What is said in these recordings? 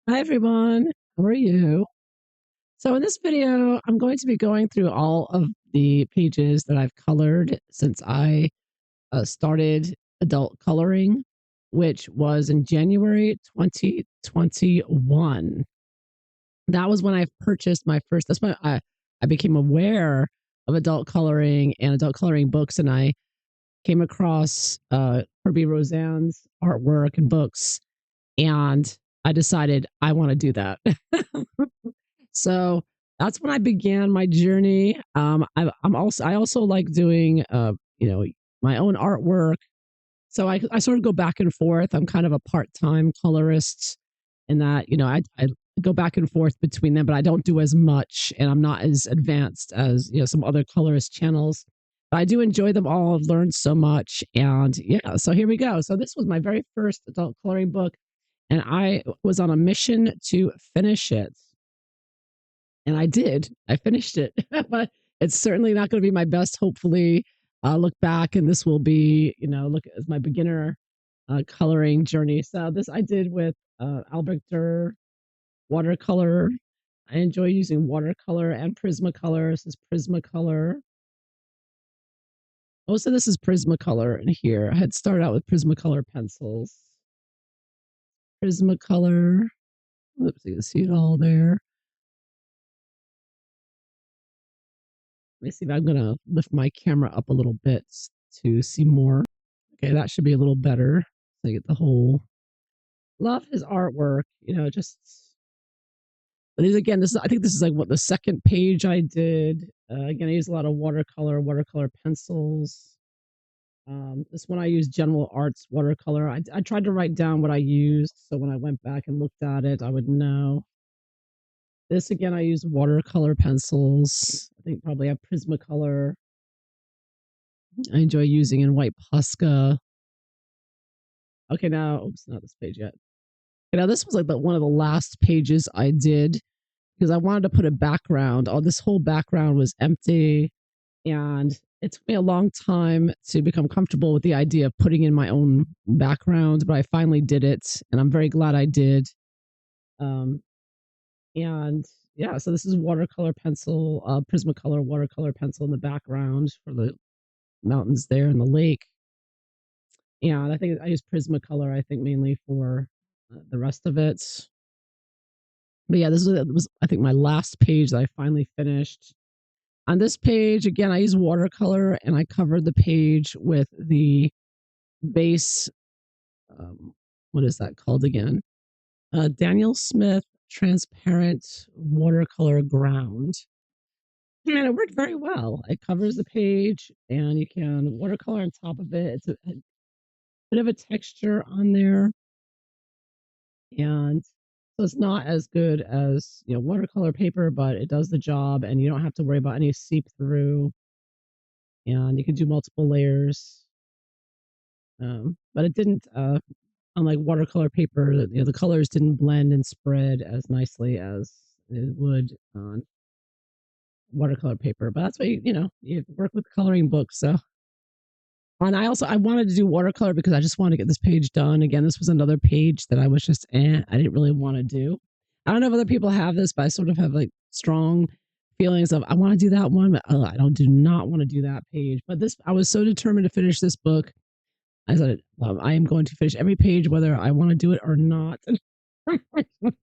Hi everyone, how are you? So in this video, I'm going to be going through all of the pages that I've colored since I started adult coloring, which was in January 2021. That was when I purchased my first, that's when I became aware of adult coloring and adult coloring books, and I came across Herbie Roseanne's artwork and books, and I decided I want to do that. So that's when I began my journey. I also like doing, my own artwork. So I sort of go back and forth. I'm kind of a part-time colorist in that, I go back and forth between them, but I don't do as much and I'm not as advanced as, some other colorist channels. But I do enjoy them all. I've learned so much. And yeah, so here we go. So this was my very first adult coloring book, and I was on a mission to finish it. And I did. I finished it, but it's certainly not going to be my best. Hopefully, I'll look back and this will be, look as my beginner coloring journey. So this I did with Albert Durr watercolor. I enjoy using watercolor and Prismacolor. This is Prismacolor. Most of this is Prismacolor in here. I had started out with Prismacolor pencils. Prismacolor. Oops, you can see it all there. Let me see if I'm going to lift my camera up a little bit to see more. Okay, that should be a little better. So I get the whole. Love his artwork. Just. But again, I think this is like what the second page I did. Again, I use a lot of watercolor pencils. This one I used General Arts watercolor. I tried to write down what I used, so when I went back and looked at it, I would know. This again, I use watercolor pencils. I think probably a Prismacolor. I enjoy using in white Posca. Okay, now, oops, not this page yet. Okay, now this was like one of the last pages I did because I wanted to put a background. Oh, this whole background was empty, and it took me a long time to become comfortable with the idea of putting in my own background, but I finally did it, and I'm very glad I did. Um, and yeah, so this is watercolor pencil, Prismacolor watercolor pencil in the background for the mountains there and the lake. And I think I use Prismacolor, I think, mainly for the rest of it. But yeah, was I think my last page that I finally finished. On this page, again, I use watercolor and I covered the page with the base. What is that called again? Daniel Smith transparent watercolor ground. And it worked very well. It covers the page and you can watercolor on top of it. It's a bit of a texture on there. And so it's not as good as, watercolor paper, but it does the job and you don't have to worry about any seep through, and you can do multiple layers. But it didn't, unlike watercolor paper, the colors didn't blend and spread as nicely as it would on watercolor paper. But that's why, you work with coloring books. So, and I wanted to do watercolor because I just wanted to get this page done. Again, this was another page that I was just, I didn't really want to do. I don't know if other people have this, but I sort of have like strong feelings of I want to do that one, but do not want to do that page. But this, I was so determined to finish this book. I said, I am going to finish every page, whether I want to do it or not. And I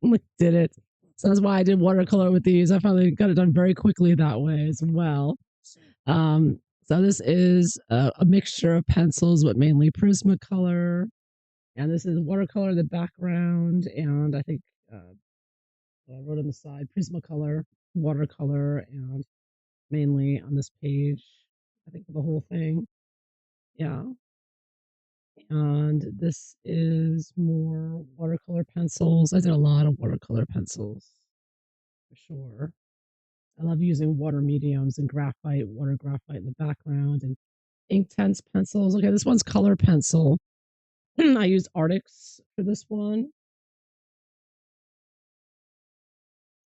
finally did it. So that's why I did watercolor with these. I finally got it done very quickly that way as well. So this is a mixture of pencils, but mainly Prismacolor. And this is watercolor in the background. And I think I wrote on the side Prismacolor, watercolor, and mainly on this page, I think for the whole thing. Yeah. And this is more watercolor pencils. I did a lot of watercolor pencils for sure. I love using water mediums and graphite, water graphite in the background, and Inktense pencils. Okay, this one's color pencil. I used Arctics for this one.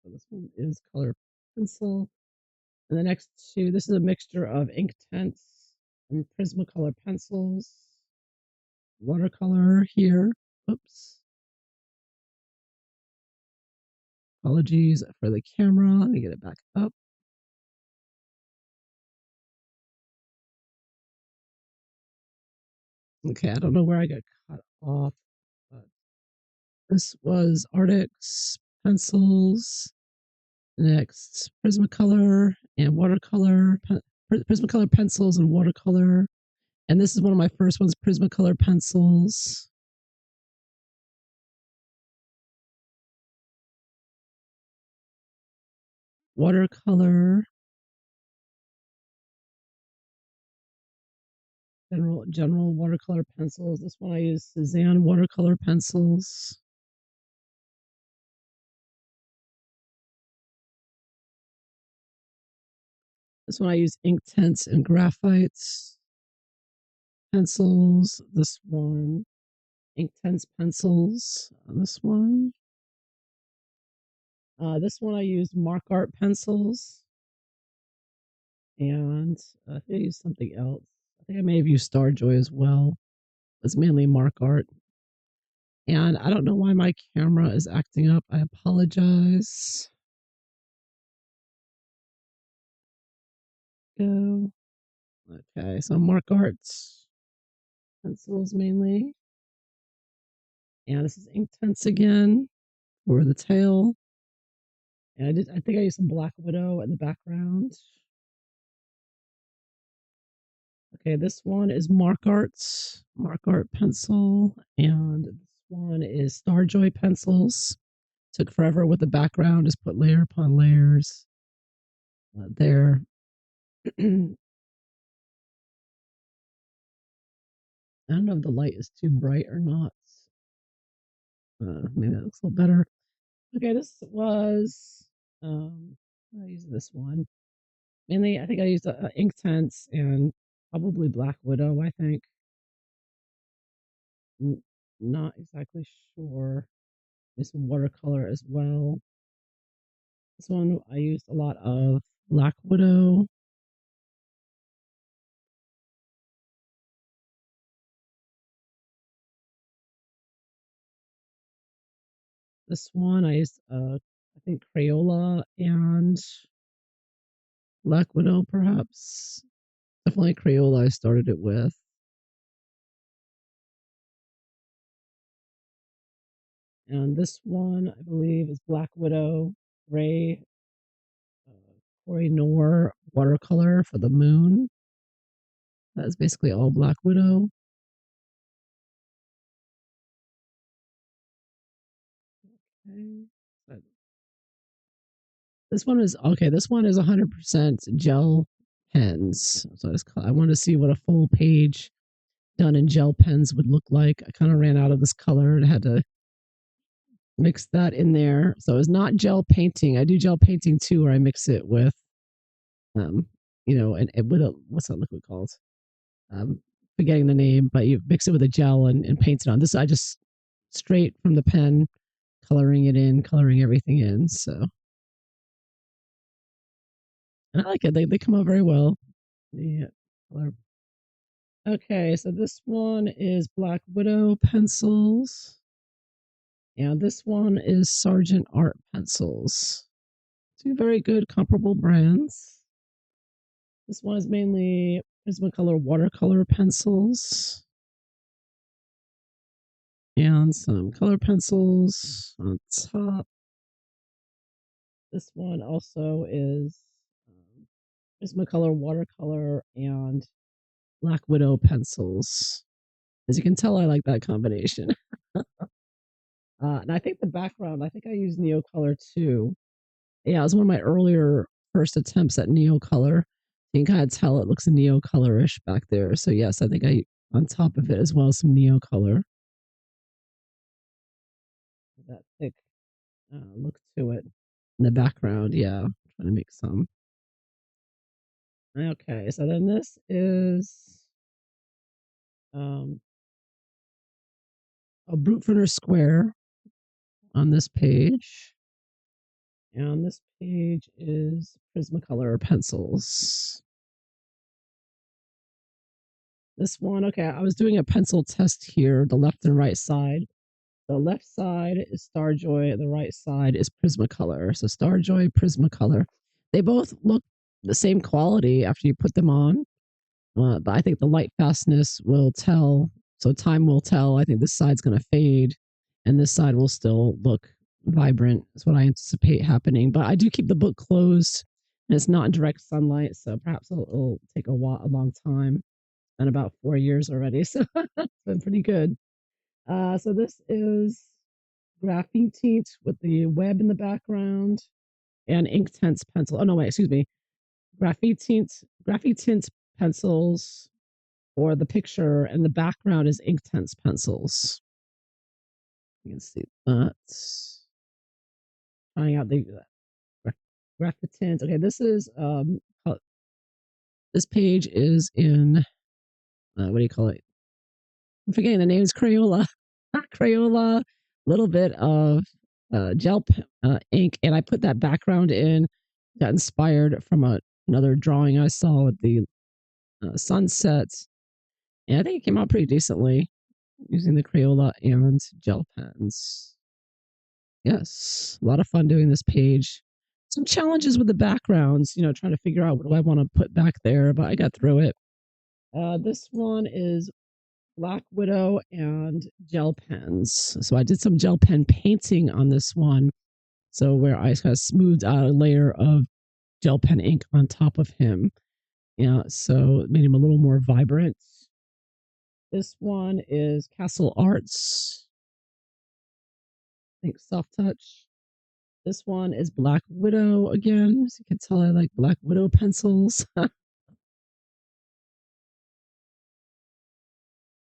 So this one is color pencil. And the next two, this is a mixture of Inktense and Prismacolor pencils. Watercolor here. Oops. Apologies for the camera. Let me get it back up. Okay, I don't know where I got cut off, but this was Arctic's pencils. Next, Prismacolor and watercolor, Prismacolor pencils and watercolor. And this is one of my first ones, Prismacolor pencils. Watercolor. General watercolor pencils. This one I use Cezanne watercolor pencils. This one I use Inktense and Graphites pencils. This one, Inktense pencils. This one. This one I used Mark Art pencils. And I think I used something else. I think I may have used Starjoy as well. It's mainly Mark Art. And I don't know why my camera is acting up. I apologize. Go. Okay, so Mark Arts pencils mainly. And this is Inktense again for the tail. And I think I used some Black Widow in the background. Okay, this one is Mark Art pencil, and this one is Starjoy pencils. Took forever with the background, just put layer upon layers there. I don't know if the light is too bright or not. Maybe that looks a little better. Okay, this was, I used this one. Mainly, I think I used Inktense and probably Black Widow, I think. Not exactly sure. There's some watercolor as well. This one I used a lot of Black Widow. This one I used, I think Crayola and Black Widow, perhaps. Definitely Crayola I started it with. And this one, I believe, is Black Widow, Ray, Corey Noir watercolor for the moon. That is basically all Black Widow. Okay. This one is okay. This one is 100% gel pens. So I want to see what a full page done in gel pens would look like. I kind of ran out of this color and had to mix that in there. So it's not gel painting. I do gel painting too, where I mix it with, and with a, what's that liquid called? Forgetting the name, but you mix it with a gel and paint it on. This I just straight from the pen, coloring it in, coloring everything in. So, and I like it. They come out very well. Yeah. Okay, so this one is Black Widow pencils. And this one is Sargent Art pencils. Two very good comparable brands. This one is mainly Prismacolor watercolor pencils. And some color pencils on top. This one also is Prismacolor watercolor and Black Widow pencils. As you can tell, I like that combination. And I think the background, I think I used Neocolor too. Yeah, it was one of my earlier first attempts at Neocolor. You can kind of tell it looks Neocolorish back there. So yes, I think I on top of it as well some Neocolor. That thick look to it in the background. Yeah, trying to make some. Okay, so then this is a Brute Square on this page. And this page is Prismacolor pencils. This one, okay, I was doing a pencil test here, the left and right side. The left side is Starjoy, the right side is Prismacolor. So Starjoy, Prismacolor. They both look the same quality after you put them on, but I think the light fastness will tell. So time will tell. I think this side's going to fade, and this side will still look vibrant. That's what I anticipate happening. But I do keep the book closed, and it's not in direct sunlight, so perhaps it'll take a long time. And about 4 years already, so it's been pretty good. So this is graphite with the web in the background and Inktense pencil. Oh no, wait, excuse me. Graphite pencils for the picture, and the background is Inktense pencils. You can see that. Trying out the graphite. Okay, this is this page is in what do you call it? I'm forgetting the name. Is Crayola. Crayola. Little bit of gel ink, and I put that background in. Got inspired from another drawing I saw with the sunset, and I think it came out pretty decently using the Crayola and gel pens. Yes, a lot of fun doing this page. Some challenges with the backgrounds, trying to figure out what do I want to put back there, but I got through it. This one is Black Widow and gel pens. So I did some gel pen painting on this one. So where I kind of smoothed out a layer of gel pen ink on top of him. Yeah, so it made him a little more vibrant. This one is Castle Arts. I think Soft Touch. This one is Black Widow again. As you can tell, I like Black Widow pencils.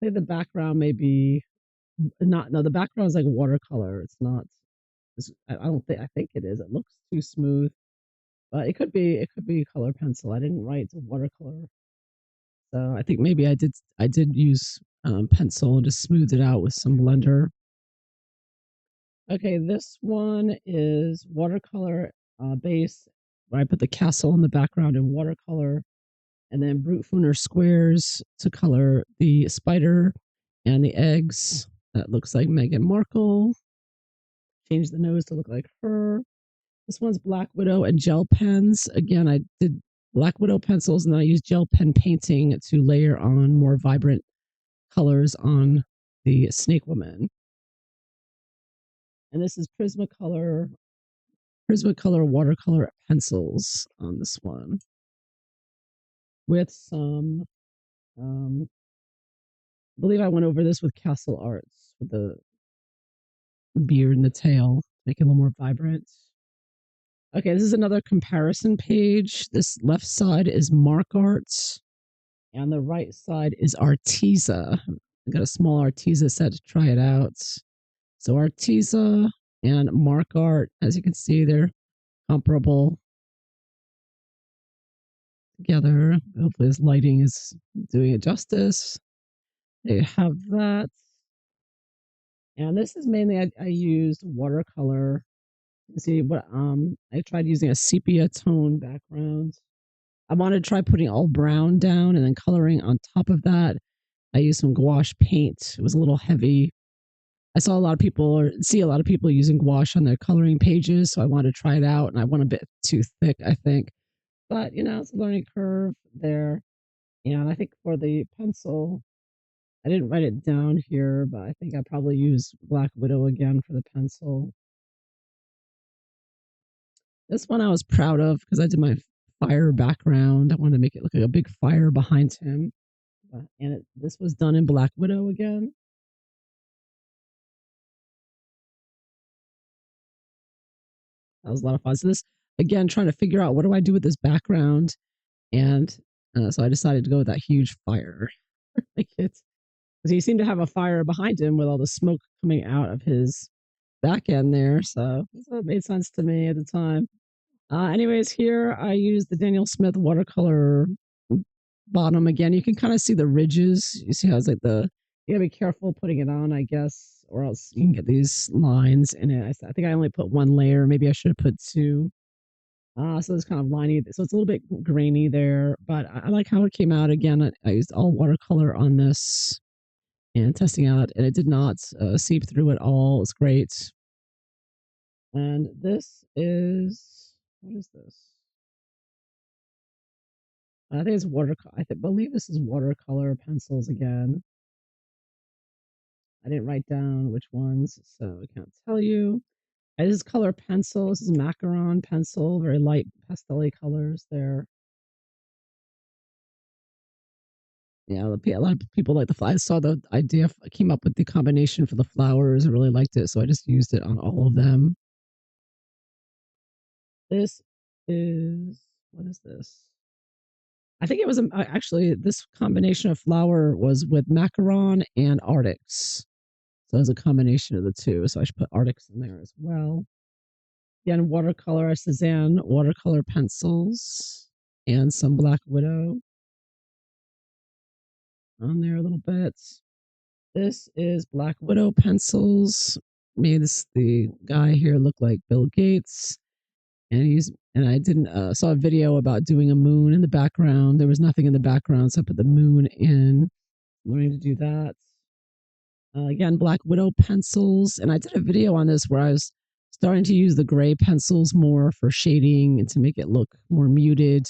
I think the background may be not. No, the background is like watercolor. It's not. I don't think. I think it is. It looks too smooth, but it could be. It could be color pencil. I didn't write watercolor, so I think maybe I did. I did use pencil and just smoothed it out with some blender. Okay, this one is watercolor base, where I put the castle in the background in watercolor, and then brute Funer squares to color the spider and the eggs. That looks like Meghan Markle. Change the nose to look like her. This one's Black Widow and gel pens. Again, I did Black Widow pencils, and then I used gel pen painting to layer on more vibrant colors on the Snake Woman. And this is Prismacolor watercolor pencils on this one with some I believe I went over this with Castle Arts with the beard and the tail, make it a little more vibrant. Okay, this is another comparison page. This left side is Mark Arts, and the right side is Arteza. I got a small Arteza set to try it out. So Arteza and Mark Art, as you can see, they're comparable together. Hopefully this lighting is doing it justice. They have that. And this is mainly I used watercolor. See what I tried using a sepia tone background. I wanted to try putting all brown down and then coloring on top of that. I used some gouache paint. It was a little heavy. I saw a lot of people or see a lot of people using gouache on their coloring pages, so I wanted to try it out, and I went a bit too thick, I think. But it's a learning curve there. And I think for the pencil, I didn't write it down here, but I think I probably use Black Widow again for the pencil. This one I was proud of because I did my fire background. I wanted to make it look like a big fire behind him. And this was done in Black Widow again. That was a lot of fun. So this, again, trying to figure out what do I do with this background. And so I decided to go with that huge fire. Like it's because he seemed to have a fire behind him with all the smoke coming out of his back end there. So it made sense to me at the time. Anyways, here I used the Daniel Smith watercolor bottom again. You can kind of see the ridges. You see how it's like you gotta be careful putting it on, I guess, or else you can get these lines in it. I think I only put one layer. Maybe I should have put two. So it's kind of liney. So it's a little bit grainy there, but I like how it came out again. I used all watercolor on this. and testing out, and it did not seep through at all. It's great. And this is, what is this? I think it's believe this is watercolor pencils again. I didn't write down which ones, so I can't tell you. This is color pencil. This is macaron pencil, very light pastel colors there. Yeah, a lot of people like the I saw the idea, I came up with the combination for the flowers. I really liked it, so I just used it on all of them. This is, what is this? I think it was actually this combination of flower was with macaron and arctics. So it's a combination of the two. So I should put arctics in there as well. Again, watercolor, Cezanne watercolor pencils and some Black Widow on there a little bit. This is Black Widow pencils. Made the guy here look like Bill Gates. And I didn't saw a video about doing a moon in the background. There was nothing in the background, so I put the moon in. Learning to do that. Again, Black Widow pencils, and I did a video on this where I was starting to use the gray pencils more for shading and to make it look more muted.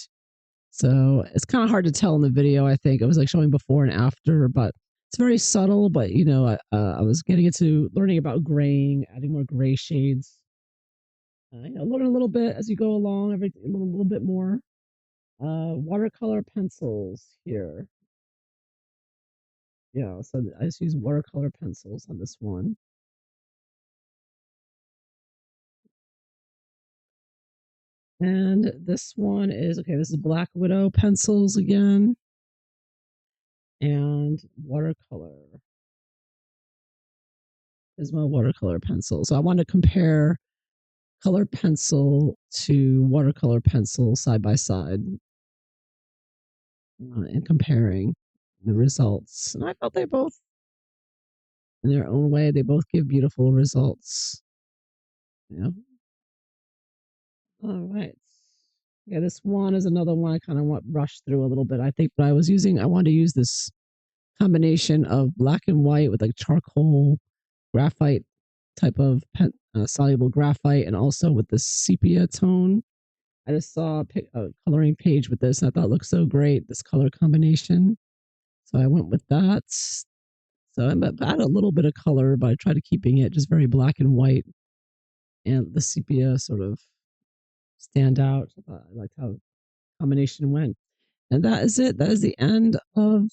So it's kind of hard to tell in the video. I think it was like showing before and after, but it's very subtle. But I was getting into learning about graying, adding more gray shades. Learn a little bit as you go along, a little bit more. Watercolor pencils here. Yeah, so I just use watercolor pencils on this one. And this one is, okay, this is Black Widow pencils again. And watercolor. Is my watercolor pencil. So I want to compare color pencil to watercolor pencil side by side and comparing the results. And I felt they both, in their own way, they both give beautiful results. Yeah. All right. Yeah, this one is another one I kind of want rushed through a little bit. I think, but I wanted to use this combination of black and white with like charcoal graphite type of soluble graphite, and also with the sepia tone. I just saw a coloring page with this, and I thought it looked so great, this color combination. So I went with that. So I added a little bit of color, but I tried to keeping it just very black and white, and the sepia sort of stand out. I liked how the combination went. And that is it. That is the end of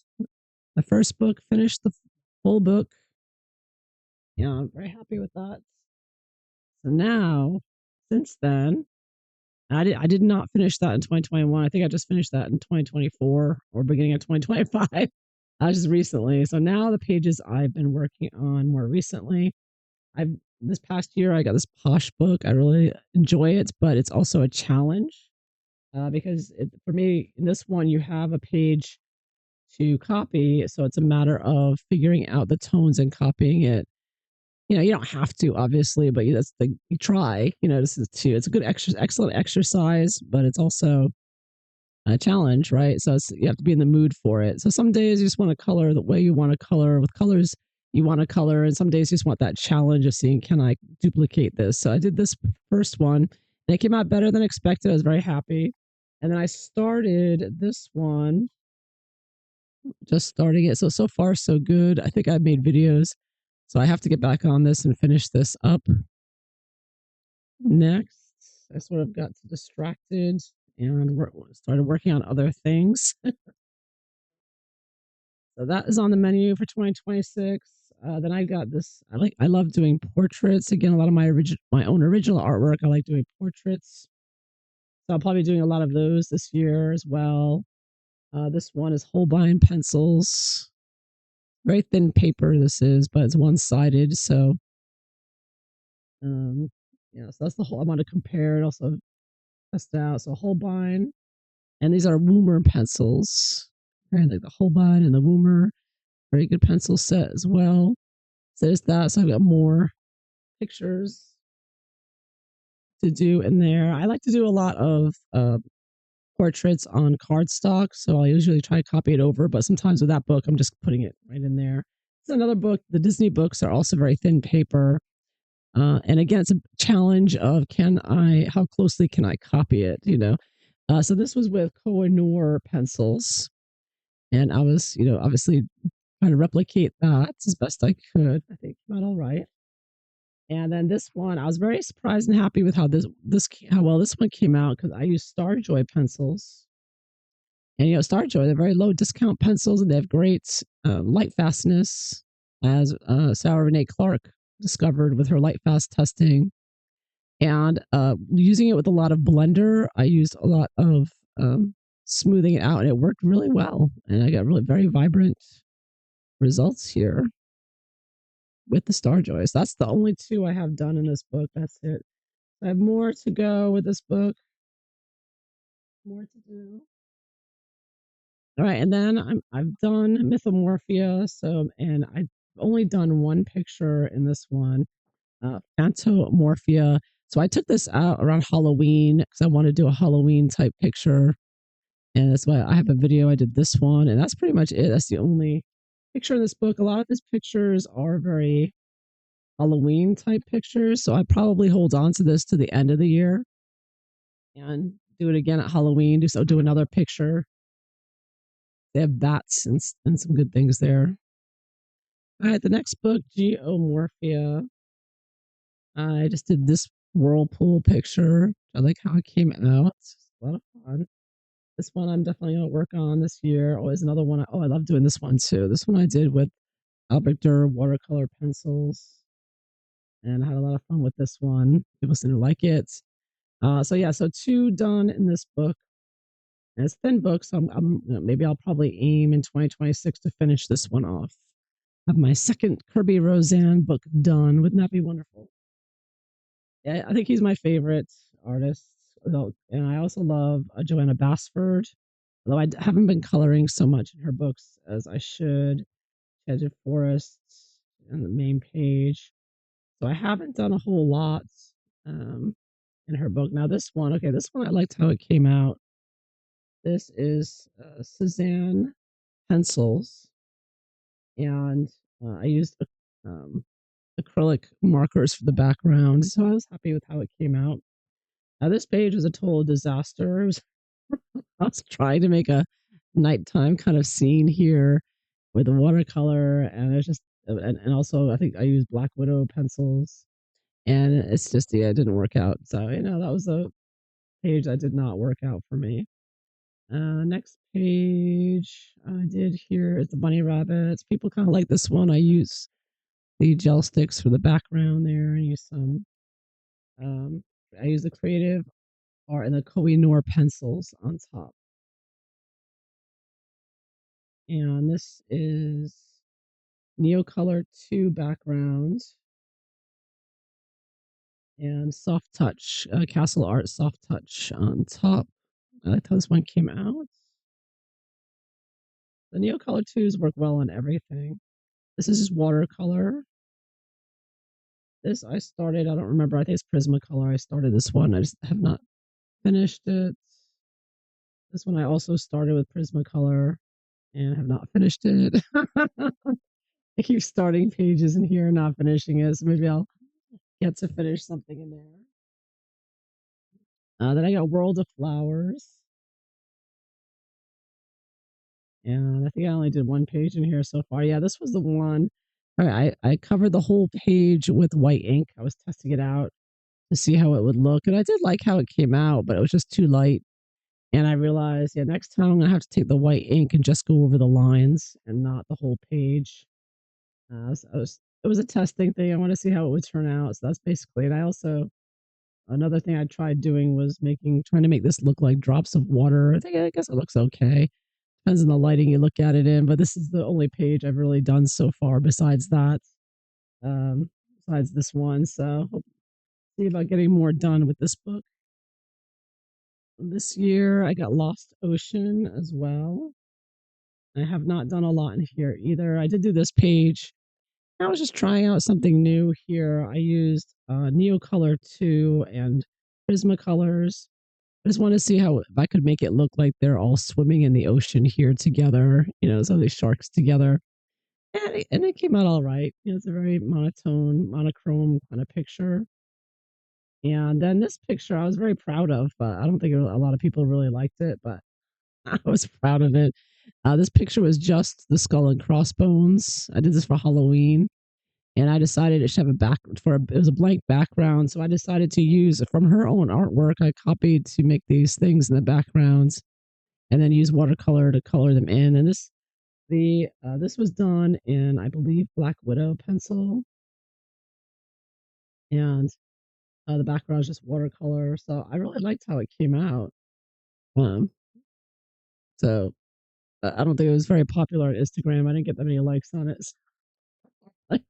the first book. Finished the full book. Yeah, I'm very happy with that. So now, since then, I did not finish that in 2021. I think I just finished that in 2024 or beginning of 2025. Just recently. So now the pages I've been working on more recently. I've This past year I got this Posh book. I really enjoy it, but it's also a challenge because for me in this one you have a page to copy, so it's a matter of figuring out the tones and copying it. You don't have to, obviously, but you try. It's a good excellent exercise, but it's also a challenge, right? So you have to be in the mood for it. So some days you just want to color the way you want to color with colors you want to color, and some days you just want that challenge of seeing, can I duplicate this? So I did this first one, and it came out better than expected. I was very happy, and then I started this one, just starting it. So far so good. I think I've made videos, so I have to get back on this and finish this up. Next, I sort of got distracted and started working on other things. So that is on the menu for 2026. Then I got this. I love doing portraits. Again, a lot of my own original artwork. I like doing portraits. So I'll probably be doing a lot of those this year as well. This one is Holbein pencils. Very thin paper this is, but it's one-sided. So so that's the whole I want to compare and also test out. So Holbein, and these are Woomer pencils. And like the Holbein and the Woomer, very good pencil set as well. So there's that. So I've got more pictures to do in there. I like to do a lot of portraits on cardstock, so I'll usually try to copy it over. But sometimes with that book, I'm just putting it right in there. It's another book. The Disney books are also very thin paper. And again, it's a challenge of how closely can I copy it, you know? So this was with Koh-i-Noor pencils. And I was, obviously trying to replicate that as best I could. I think it went all right. And then this one, I was very surprised and happy with how well this one came out because I used Starjoy pencils. And Starjoy, they're very low discount pencils, and they have great light fastness, as Sarah Renee Clark discovered with her light fast testing. And using it with a lot of blender, I used a lot of smoothing it out, and it worked really well. And I got really very vibrant results here with the Starjoys. That's the only two I have done in this book. That's it. I have more to go with this book. More to do. All right, and then I've done Mythomorphia. And I've only done one picture in this one, Phantomorphia. So I took this out around Halloween because I wanted to do a Halloween type picture, and that's why I have a video. I did this one, and that's pretty much it. That's the only picture in this book. A lot of these pictures are very Halloween type pictures, so I probably hold on to this to the end of the year and do it again at Halloween. Do another picture. They have bats and some good things there. All right, the next book, Geomorphia. I just did this whirlpool picture. I like how it came out. It's a lot of fun. This one I'm definitely going to work on this year. Oh, there's another one. I love doing this one too. This one I did with Albert Durr watercolor pencils, and I had a lot of fun with this one. People seem to like it. So two done in this book. And it's a thin book, so maybe I'll probably aim in 2026 to finish this one off. Have my second Kirby Roseanne book done. Wouldn't that be wonderful? Yeah, I think he's my favorite artist. And I also love Joanna Basford, although haven't been coloring so much in her books as I should. Edge of Forests on the main page. So I haven't done a whole lot um, in her book. Now this one, this one I liked how it came out. This is Cezanne pencils, and I used um, acrylic markers for the background, so I was happy with how it came out. Now this page was a total disaster. I was trying to make a nighttime kind of scene here with the watercolor, and it's just and also I think I used Black Widow pencils, and it's just it didn't work out. So that was a page that did not work out for me. Next page I did here is the bunny rabbits. People kind of like this one. I use the gel sticks for the background there. Um, I use the creative art and the Koh-i-Noor pencils on top. And this is Neocolor 2 background and Soft Touch, Castle Art Soft Touch on top. I like how this one came out. The Neocolor 2s work well on everything. This is just watercolor. This I started, I don't remember, I think it's Prismacolor. I started this one. I just have not finished it. This one I also started with Prismacolor and have not finished it. I keep starting pages in here and not finishing it, so maybe I'll get to finish something in there. Then I got World of Flowers. And I think I only did one page in here so far. Yeah, this was the one. All right, I covered the whole page with white ink. I was testing it out to see how it would look. And I did like how it came out, but it was just too light. And I realized, next time I'm going to have to take the white ink and just go over the lines and not the whole page. It was a testing thing. I want to see how it would turn out. So that's basically it. Another thing I tried doing was trying to make this look like drops of water. I guess it looks okay. Depends on the lighting you look at it in, but this is the only page I've really done so far besides that. Besides this one. So hope see about getting more done with this book. This year I got Lost Ocean as well. I have not done a lot in here either. I did do this page. I was just trying out something new here. I used Neocolor 2 and Prismacolors. I just want to see how if I could make it look like they're all swimming in the ocean here together. So these sharks together. And it came out all right. You know, it's a very monotone, monochrome kind of picture. And then this picture I was very proud of, but I don't think a lot of people really liked it, but I was proud of it. This picture was just the skull and crossbones. I did this for Halloween, and I decided it should have a back for a, it was a blank background, so I decided to use from her own artwork. I copied to make these things in the backgrounds, and then use watercolor to color them in. And this was done in, I believe, Black Widow pencil, and the background is just watercolor. So I really liked how it came out. Um, so I don't think it was very popular on Instagram. I didn't get that many likes on it. So, like,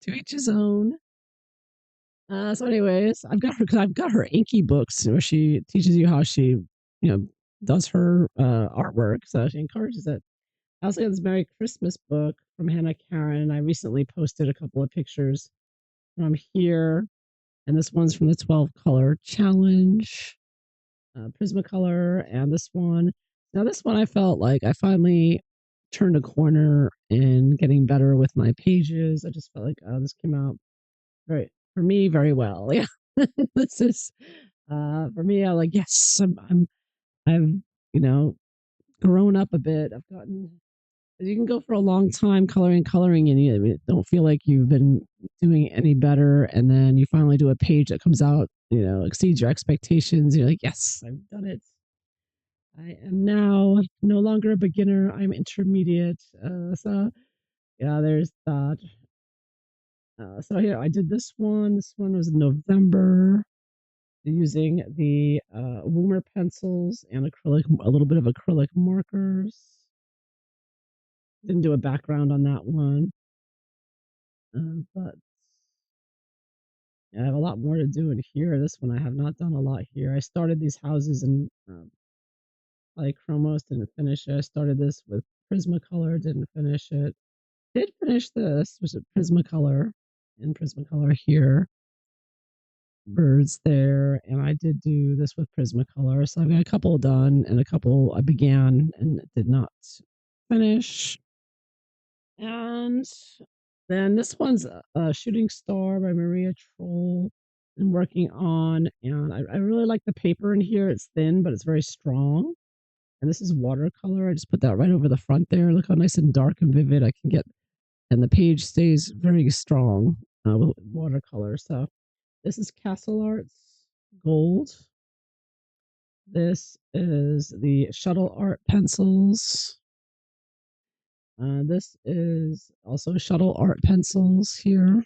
to each his own. So, anyways, I've got her Inky books where she teaches you how she, does her artwork. So she encourages it. I also got this Merry Christmas book from Hannah Karen, and I recently posted a couple of pictures from here. And this one's from the 12 color challenge, Prismacolor, and this one. Now, this one I felt like I finally turned a corner in getting better with my pages. I just felt like, oh, this came out very, for me, very well. Yeah, this is for me. I like, yes, I've you know grown up a bit. I've gotten. You can go for a long time coloring, and you don't feel like you've been doing any better, and then you finally do a page that comes out, exceeds your expectations. You're like, yes, I've done it. I am now no longer a beginner. I'm intermediate. So yeah, there's that. So here I did this one. This one was in November using the Woomer pencils and a little bit of acrylic markers. Didn't do a background on that one, but I have a lot more to do in here. This one I have not done a lot here. I started these houses in polychromos, didn't finish it. I started this with Prismacolor, didn't finish it. Did finish this, was it Prismacolor in Prismacolor here. Birds there, and I did do this with Prismacolor. So I've got a couple done and a couple I began and did not finish. And then this one's a Shooting Star by Maria Troll. I'm working on, and I really like the paper in here. It's thin, but it's very strong. And this is watercolor. I just put that right over the front there. Look how nice and dark and vivid I can get. And the page stays very strong with watercolor. So this is Castle Arts Gold. This is the Shuttle Art pencils. This is also Shuttle Art pencils here.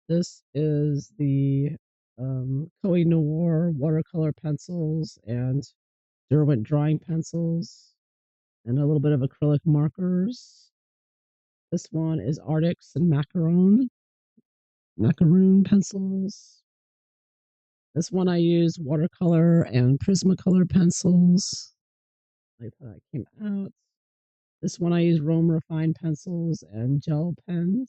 This is the Koei Noir watercolor pencils and Derwent drawing pencils and a little bit of acrylic markers. This one is Arctics and macaroon pencils. This one I use watercolor and Prismacolor pencils. Like how that came out. This one I use Rome Refined pencils and gel pen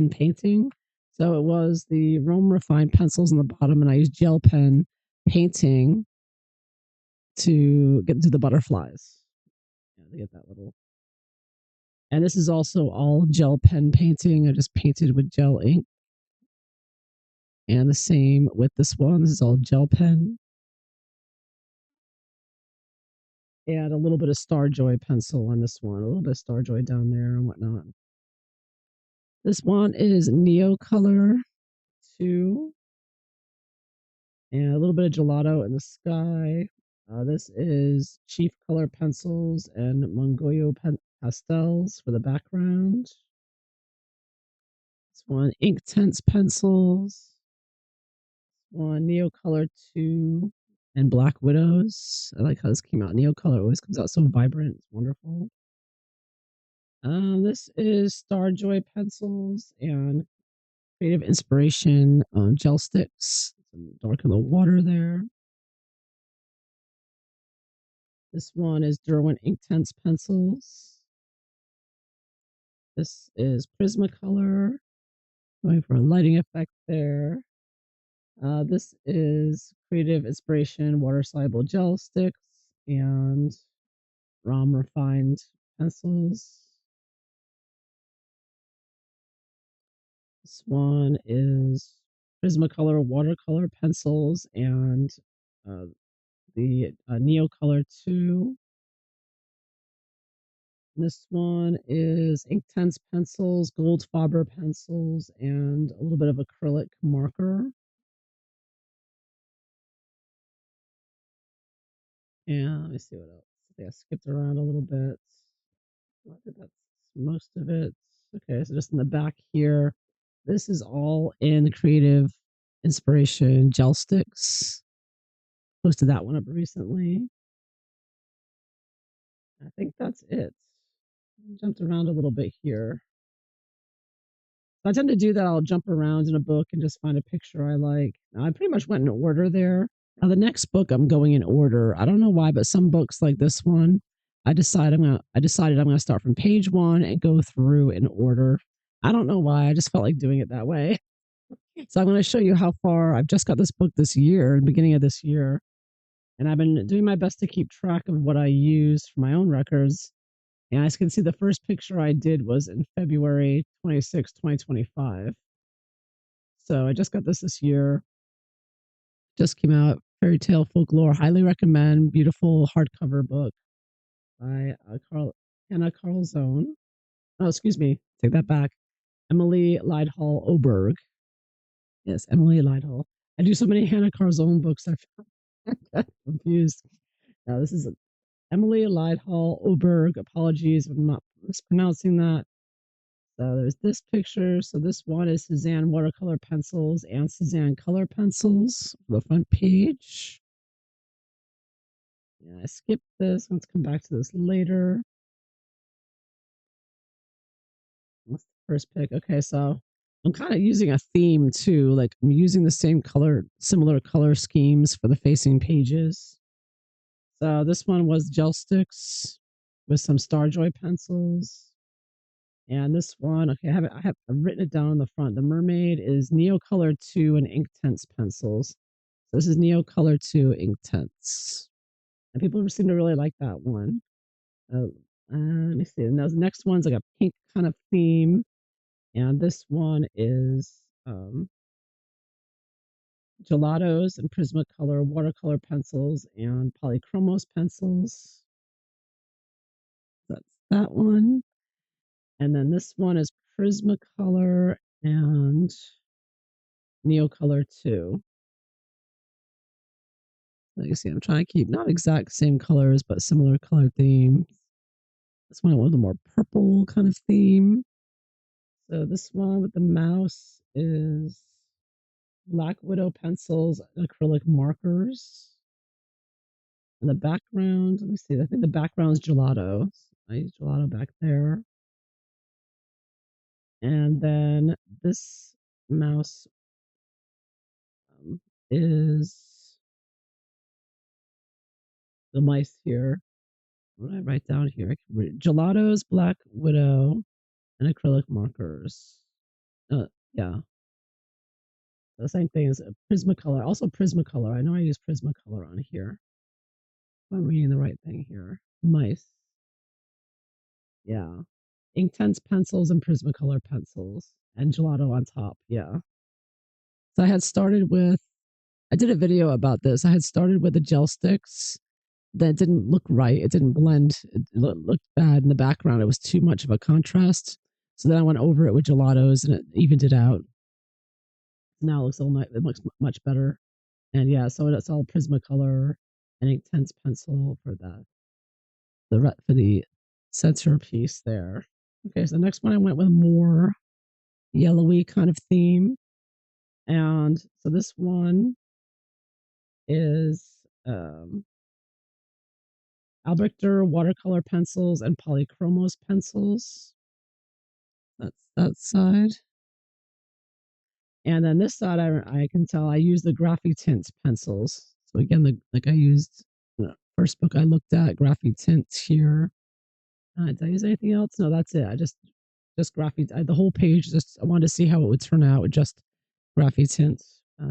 painting. So it was the Rome Refined pencils on the bottom, and I used gel pen painting to get to the butterflies. Yeah, to get that little. And this is also all gel pen painting. I just painted with gel ink. And the same with this one. This is all gel pen. And a little bit of Starjoy pencil on this one. A little bit of Starjoy down there and whatnot. This one is Neocolor 2. And a little bit of gelato in the sky. This is Chief Color pencils and Mongoyo pastels for the background. This one, Ink Tense pencils. One, Neocolor 2 and Black Widows. I like how this came out. Neocolor always comes out so vibrant. It's wonderful. This is Starjoy pencils and Creative Inspiration gel sticks. Darken the water there. This one is Derwent Inktense pencils. This is Prismacolor. Going for a lighting effect there. This is Creative Inspiration water soluble gel sticks and ROM refined pencils. This one is Prismacolor watercolor pencils and uh, the Neocolor 2. This one is Inktense pencils, gold Faber pencils, and a little bit of acrylic marker. And let me see what else. I think I skipped around a little bit. I think that's most of it. Okay, so just in the back here, this is all in Creative Inspiration gel sticks. Posted that one up recently. I think that's it. Jumped around a little bit here. I tend to do that. I'll jump around in a book and just find a picture I like. Now, I pretty much went in order there. Now the next book I'm going in order. I don't know why, but some books like this one, I decided I'm gonna start from page 1 and go through in order. I don't know why. I just felt like doing it that way. So I'm going to show you how far I've just got this book this year, beginning of this year. And I've been doing my best to keep track of what I use for my own records. And as you can see, the first picture I did was in February 26, 2025. So I just got this year. Just came out. Fairy Tale Folklore. Highly recommend. Beautiful hardcover book by Hannah Carlzone. Oh, excuse me. Take that back. Emily Lydhall Oberg. Yes, Emily Lydhall. I do so many Hannah Carlzone books. I got confused. Now, this is Emily Lydhall Oberg. Apologies if I'm not mispronouncing that. So there's this picture. So this one is Suzanne watercolor pencils and Suzanne color pencils. The front page. Yeah, I skipped this. Let's come back to this later. What's the first pick? Okay, so I'm kind of using a theme too. Like I'm using the same color, similar color schemes for the facing pages. So this one was gel sticks with some Starjoy pencils. And this one, okay, I've written it down on the front. The mermaid is Neocolor 2 and Inktense pencils. So this is Neocolor 2 Inktense. And people seem to really like that one. Let me see. And those next one's like a pink kind of theme. And this one is gelatos and Prismacolor watercolor pencils and polychromos pencils. That's that one. And then this one is Prismacolor and Neocolor 2. Like you see, I'm trying to keep not exact same colors, but similar color themes. This one, I want a more purple kind of theme. So this one with the mouse is Black Widow pencils and acrylic markers. And the background, let me see, I think the background is gelato. I use gelato back there. And then this mouse is the mice here. What did I write down here? I can read gelatos, Black Widow, and acrylic markers. Yeah, the same thing as a Prismacolor. Also Prismacolor. I know I use Prismacolor on here. I'm reading the right thing here. Mice. Yeah. Inktense pencils and Prismacolor pencils. And gelato on top. Yeah. So I did a video about this. I had started with the gel sticks that didn't look right. It didn't blend. It looked bad in the background. It was too much of a contrast. So then I went over it with gelatos and it evened it out. Now it looks it looks much better. And yeah, so it's all Prismacolor and Inktense pencil for for the centerpiece there. Okay, so the next one I went with more yellowy kind of theme. And so this one is Albrecht Dürer watercolor pencils and polychromos pencils. That's that side. And then this side, I can tell I use the Graphitint pencils. So again, like I used the first book I looked at, Graphitint here. Did I use anything else? No, that's it. I just Graphitint. The whole page, just I wanted to see how it would turn out with just Graphitint,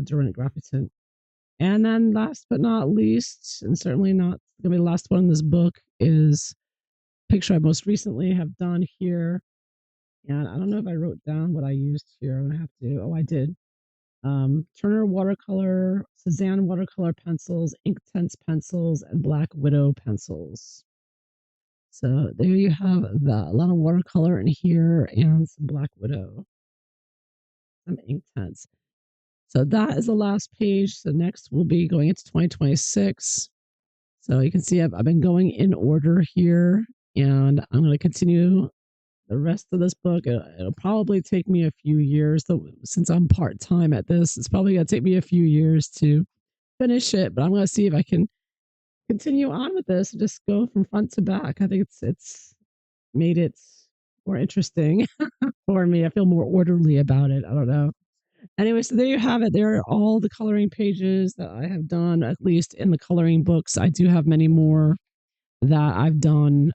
Durant Graphitint. And then last but not least, and certainly not going to be the last one in this book, is picture I most recently have done here. And I don't know if I wrote down what I used here. I'm gonna have to. Oh, I did. Turner watercolor, Cezanne watercolor pencils, Inktense pencils, and Black Widow pencils. So there you have that. A lot of watercolor in here and some Black Widow, some Inktense. So that is the last page. So next we'll be going into 2026. So you can see I've been going in order here, and I'm going to continue the rest of this book. It'll probably take me a few years, though, since I'm part time at this. It's probably going to take me a few years to finish it, but I'm going to see if I can continue on with this and just go from front to back. I think it's made it more interesting for me. I feel more orderly about it. I don't know. Anyway, so there you have it. There are all the coloring pages that I have done, at least in the coloring books. I do have many more that I've done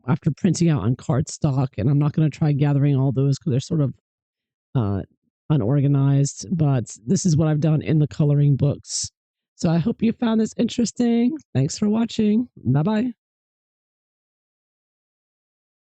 after printing out on cardstock, and I'm not going to try gathering all those because they're sort of uh, unorganized. But this is what I've done in the coloring books. So I hope you found this interesting. Thanks for watching. Bye bye.